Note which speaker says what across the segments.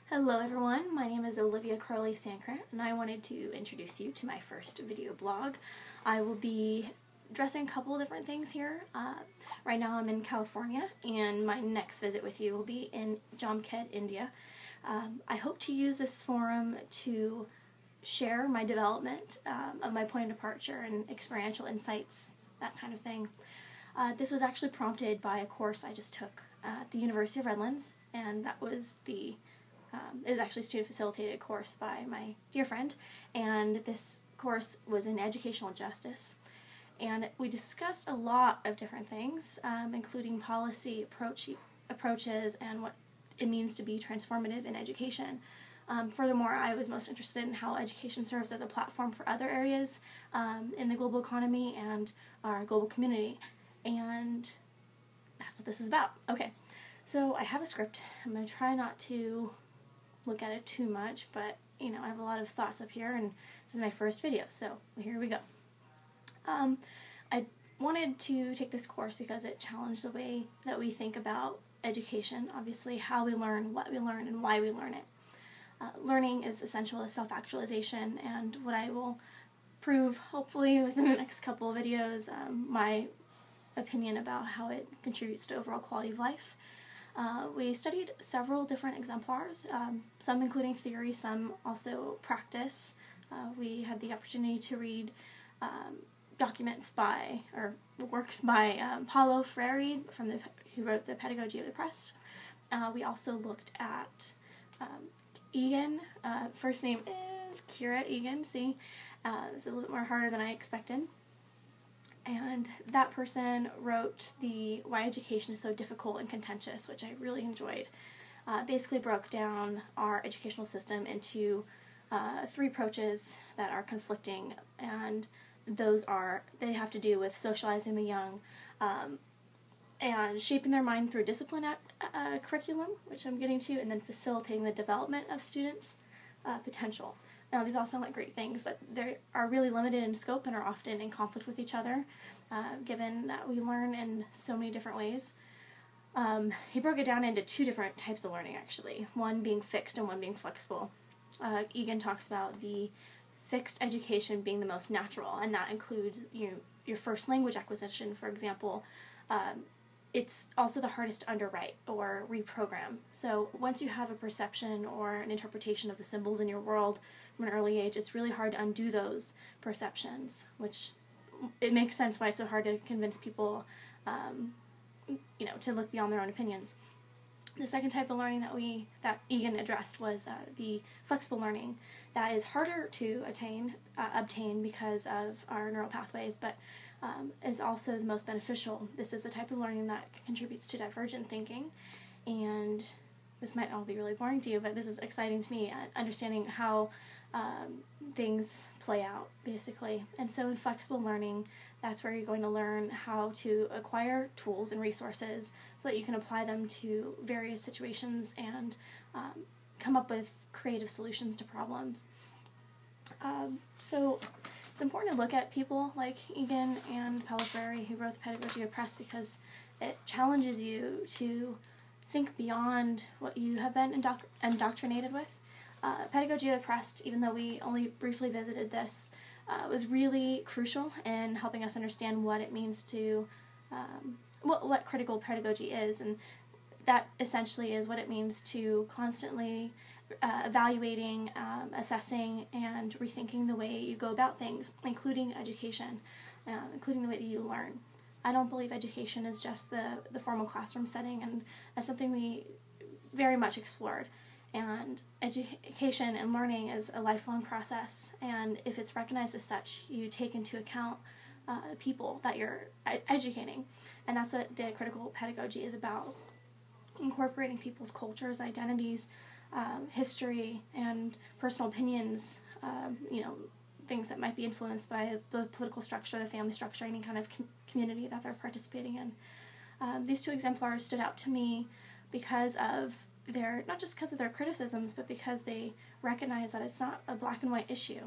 Speaker 1: Hello everyone, my name is Olivia Crowley-Sancrant and I wanted to introduce you to my first video blog. I will be addressing a couple of different things here. Right now I'm in California and my next visit with you will be in Jamkhed, India. I hope to use this forum to share my development of my point of departure and experiential insights, that kind of thing. This was actually prompted by a course I just took at the University of Redlands, and that was it was actually a student-facilitated course by my dear friend, and this course was in educational justice. And we discussed a lot of different things, including policy approaches and what it means to be transformative in education. Furthermore, I was most interested in how education serves as a platform for other areas in the global economy and our global community. And that's what this is about. Okay, so I have a script. I'm going to try not to look at it too much, but I have a lot of thoughts up here, and this is my first video, so here we go. I wanted to take this course because it challenged the way that we think about education, obviously how we learn, what we learn, and why we learn it. Learning is essential to self-actualization, and what I will prove, hopefully within the next couple of videos, my opinion about how it contributes to overall quality of life. We studied several different exemplars, some including theory, some also practice. We had the opportunity to read works by Paulo Friere, who wrote the Pedagogy of the Oppressed. We also looked at Egan. First name is Kiera Egan. See, it's a little bit more harder than I expected. And that person wrote the Why Education is So Difficult and Contentious, which I really enjoyed. Basically broke down our educational system into three approaches that are conflicting, and they have to do with socializing the young and shaping their mind through discipline curriculum, which I'm getting to, and then facilitating the development of students' potential. Now, these all sound like great things, but they are really limited in scope and are often in conflict with each other, given that we learn in so many different ways. He broke it down into two different types of learning, actually, one being fixed and one being flexible. Egan talks about the fixed education being the most natural, and that includes your first language acquisition, for example. It's also the hardest to underwrite or reprogram. So once you have a perception or an interpretation of the symbols in your world from an early age, it's really hard to undo those perceptions, which it makes sense why it's so hard to convince people to look beyond their own opinions. The second type of learning that Egan addressed was the flexible learning. That is harder to obtain because of our neural pathways, but is also the most beneficial. This is the type of learning that contributes to divergent thinking, and this might all be really boring to you, but this is exciting to me, understanding how things play out, basically. And so in flexible learning, that's where you're going to learn how to acquire tools and resources so that you can apply them to various situations and come up with creative solutions to problems. So it's important to look at people like Egan and Paulo Friere, who wrote the Pedagogy of the Oppressed, because it challenges you to think beyond what you have been indoctrinated with. Pedagogy of the Oppressed, even though we only briefly visited this, was really crucial in helping us understand what it means to, what critical pedagogy is, and that essentially is what it means to constantly evaluating, assessing, and rethinking the way you go about things, including education, including the way that you learn. I don't believe education is just the formal classroom setting, and that's something we very much explored. And education and learning is a lifelong process, and if it's recognized as such, you take into account the people that you're educating, and that's what the critical pedagogy is about: incorporating people's cultures, identities, history, and personal opinions, things that might be influenced by the political structure, the family structure, any kind of community that they're participating in. These two exemplars stood out to me because of not just because of their criticisms, but because they recognize that it's not a black and white issue.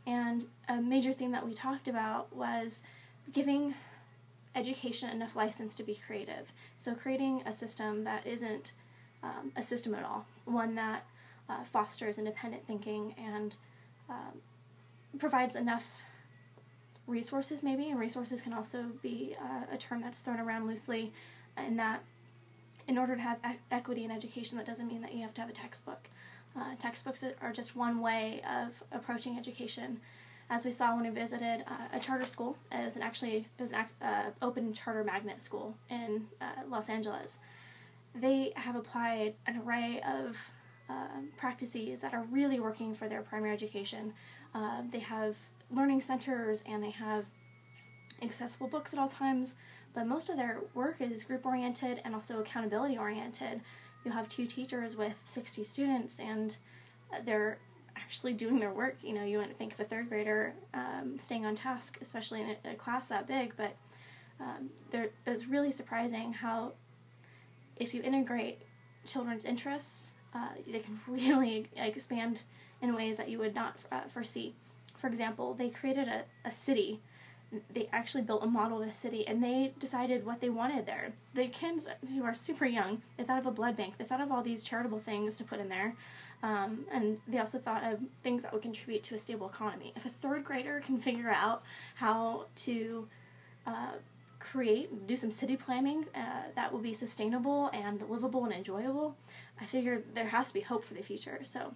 Speaker 1: And a major thing that we talked about was giving education enough license to be creative. So creating a system that isn't a system at all, one that fosters independent thinking and provides enough resources, maybe, and resources can also be a term that's thrown around loosely, in that in order to have equity in education, that doesn't mean that you have to have a textbook. Textbooks are just one way of approaching education. As we saw when we visited a charter school, it was an open charter magnet school in Los Angeles. They have applied an array of practices that are really working for their primary education. They have learning centers and they have accessible books at all times, but most of their work is group-oriented and also accountability-oriented. You'll have 2 teachers with 60 students, and they're actually doing their work. You wouldn't think of a 3rd grader staying on task, especially in a class that big, but it was really surprising how, if you integrate children's interests, they can really expand in ways that you would not foresee. For example, they created a city. They actually built a model of a city, and they decided what they wanted there. The kids who are super young, they thought of a blood bank. They thought of all these charitable things to put in there, and they also thought of things that would contribute to a stable economy. If a 3rd grader can figure out how to do some city planning that will be sustainable and livable and enjoyable, I figure there has to be hope for the future. So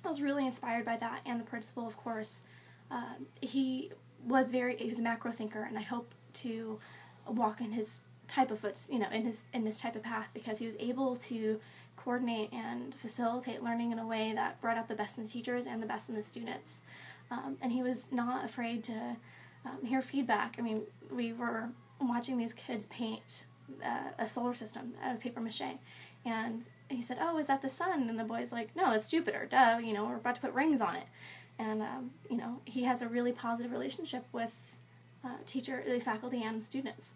Speaker 1: I was really inspired by that, and the principal, of course, he was a macro thinker, and I hope to walk in his type of in his type of path, because he was able to coordinate and facilitate learning in a way that brought out the best in the teachers and the best in the students. And he was not afraid to hear feedback. I mean, we were watching these kids paint a solar system out of paper mache, and he said, "Oh, is that the sun?" And the boy's like, "No, it's Jupiter, duh, we're about to put rings on it." And, he has a really positive relationship with the faculty and students.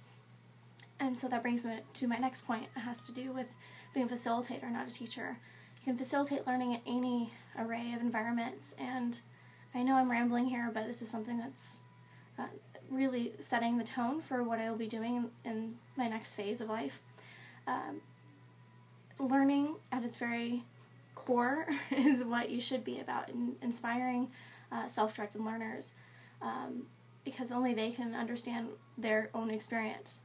Speaker 1: And so that brings me to my next point. It has to do with being a facilitator, not a teacher. You can facilitate learning in any array of environments, and I know I'm rambling here, but this is something that's really setting the tone for what I will be doing in my next phase of life. Learning at its very core is what you should be about, inspiring self-directed learners, because only they can understand their own experience.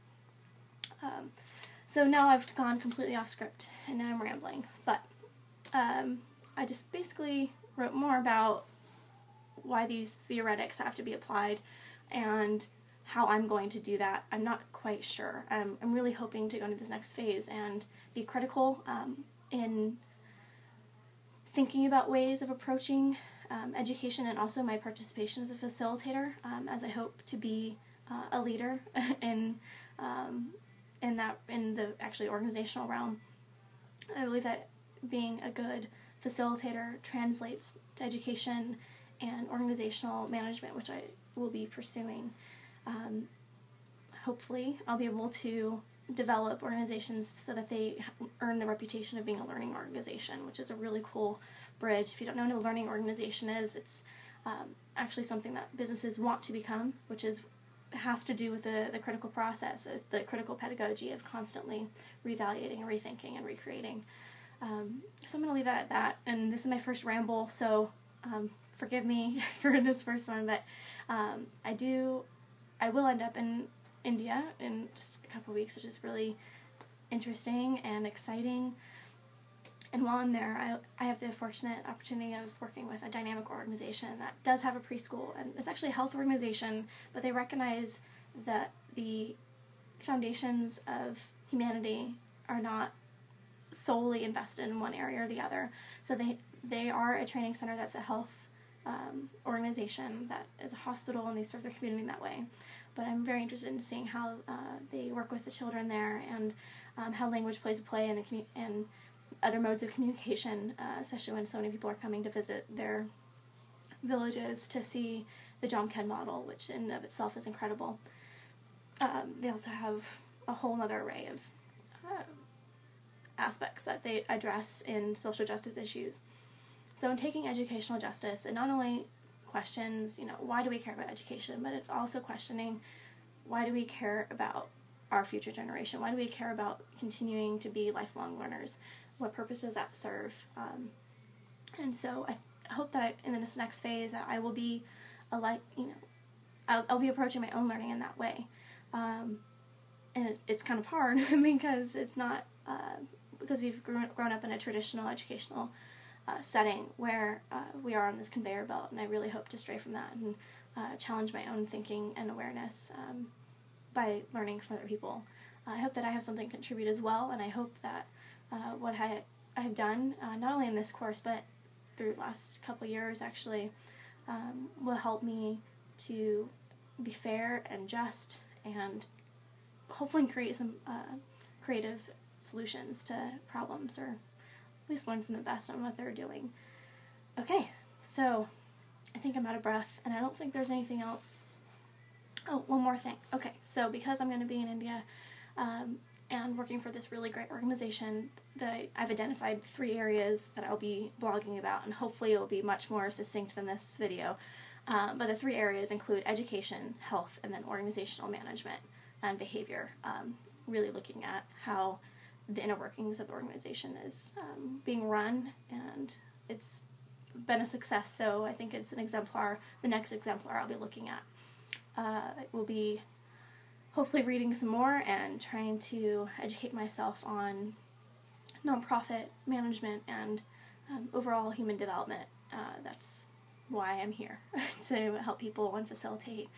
Speaker 1: So now I've gone completely off script, and now I'm rambling, but I just basically wrote more about why these theoretics have to be applied and how I'm going to do that. I'm not quite sure. I'm really hoping to go into this next phase and be critical in thinking about ways of approaching education, and also my participation as a facilitator, as I hope to be a leader in the actually organizational realm. I believe that being a good facilitator translates to education and organizational management, which I will be pursuing. Hopefully, I'll be able to develop organizations so that they earn the reputation of being a learning organization, which is a really cool bridge. If you don't know what a learning organization is, it's actually something that businesses want to become, which has to do with the critical process, the critical pedagogy of constantly reevaluating and rethinking and recreating. So I'm going to leave that at that, and this is my first ramble, so forgive me for this first one, but I will end up in India in just a couple of weeks, which is really interesting and exciting. And while I'm there, I have the fortunate opportunity of working with a dynamic organization that does have a preschool, and it's actually a health organization, but they recognize that the foundations of humanity are not solely invested in one area or the other. So they are a training center that's a health organization that is a hospital, and they serve their community in that way. But I'm very interested in seeing how they work with the children there, and how language plays a play in and other modes of communication, especially when so many people are coming to visit their villages to see the Jomked model, which in and of itself is incredible. They also have a whole other array of aspects that they address in social justice issues. So in taking educational justice, it not only questions, why do we care about education, but it's also questioning, why do we care about our future generation? Why do we care about continuing to be lifelong learners? What purpose does that serve? And so I hope that in this next phase that I will be I'll be approaching my own learning in that way. And it's kind of hard because it's not, because we've grown up in a traditional educational setting where we are on this conveyor belt, and I really hope to stray from that and challenge my own thinking and awareness by learning from other people. I hope that I have something to contribute as well, and I hope that what I have done, not only in this course, but through the last couple years actually, will help me to be fair and just, and hopefully create some creative solutions to problems, or at least learn from the best on what they're doing. Okay, so I think I'm out of breath, and I don't think there's anything else. Oh, one more thing. Okay, so because I'm going to be in India and working for this really great organization, I've identified 3 areas that I'll be blogging about, and hopefully it will be much more succinct than this video. But the 3 areas include education, health, and then organizational management and behavior, really looking at how the inner workings of the organization is being run, and it's been a success, so I think it's an exemplar, the next exemplar I'll be looking at. We'll be hopefully reading some more and trying to educate myself on nonprofit management and overall human development. That's why I'm here, to help people and facilitate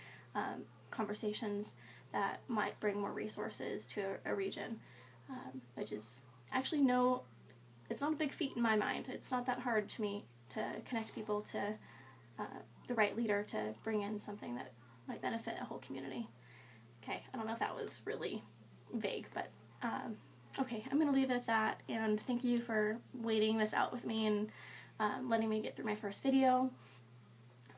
Speaker 1: conversations that might bring more resources to a region, which is actually it's not a big feat in my mind. It's not that hard to me to connect people to the right leader to bring in something that might benefit a whole community. Okay, I don't know if that was really vague, but okay, I'm going to leave it at that, and thank you for waiting this out with me and letting me get through my first video.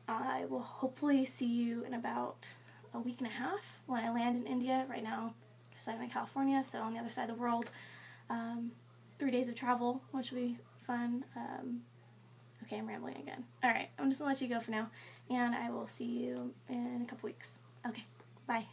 Speaker 1: I will hopefully see you in about a week and a half when I land in India. Right now, I'm in California, so on the other side of the world. 3 days of travel, which will be fun. Okay, I'm rambling again. Alright, I'm just going to let you go for now, and I will see you in a couple weeks. Okay, bye.